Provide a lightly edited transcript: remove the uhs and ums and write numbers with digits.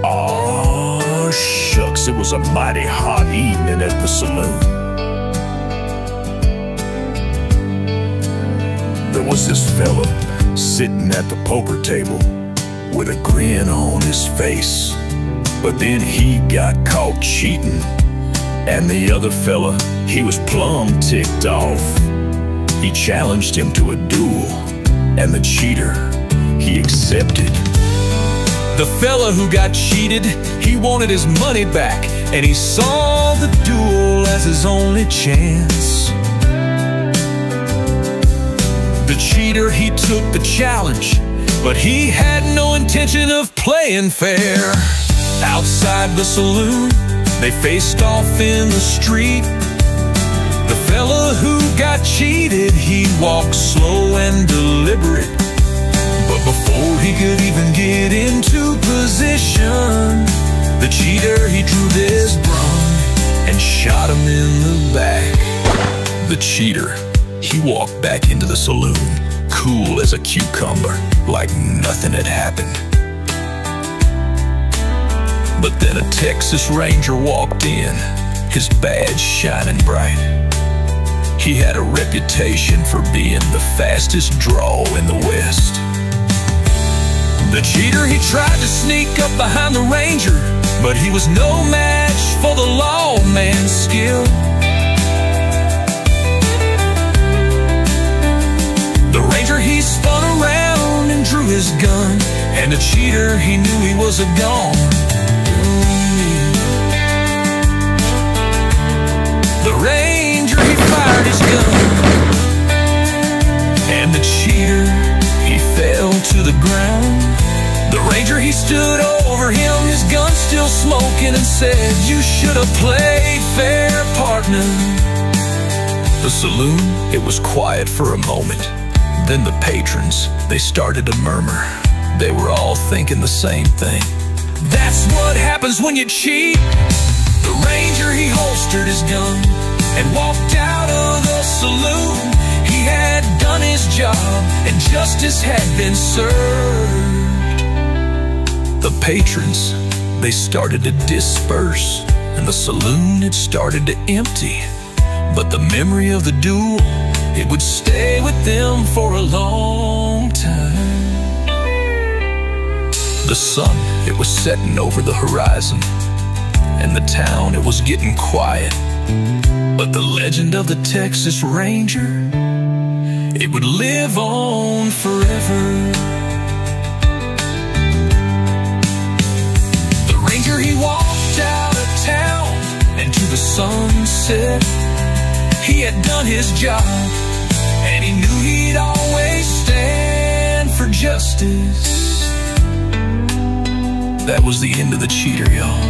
Aw, shucks, it was a mighty hot evening at the saloon. There was this fella sitting at the poker table with a grin on his face. But then he got caught cheating, and the other fella, he was plumb ticked off. He challenged him to a duel, and the cheater, he accepted. The fella who got cheated, he wanted his money back, and he saw the duel as his only chance. The cheater, he took the challenge, but he had no intention of playing fair. Outside the saloon, they faced off in the street. The fella who got cheated, he walked slow and deliberate. But before he could even get into position, the cheater, he drew this brung and shot him in the back. The cheater, he walked back into the saloon, cool as a cucumber, like nothing had happened. But then a Texas Ranger walked in, his badge shining bright. He had a reputation for being the fastest draw in the West. The cheater, he tried to sneak up behind the Ranger, but he was no match for the lawman's skill. The Ranger, he spun around and drew his gun, and the cheater, he knew he was a gone. The Ranger, he fired his gun, and the cheater, he fell to the ground. The Ranger, he stood over him, his gun still smoking, and said, "You should have played fair, partner." The saloon, it was quiet for a moment. Then the patrons, they started to murmur. They were all thinking the same thing. That's what happens when you cheat. The Ranger, he holstered his gun and walked out of the saloon. He had done his job, and justice had been served. The patrons, they started to disperse, and the saloon, it started to empty. But the memory of the duel, it would stay with them for a long time. The sun, it was setting over the horizon, and the town, it was getting quiet. But the legend of the Texas Ranger, it would live on forever. The Ranger, he walked out of town and to the sunset. He had done his job, and he knew he'd always stand for justice. That was the end of the cheater, y'all.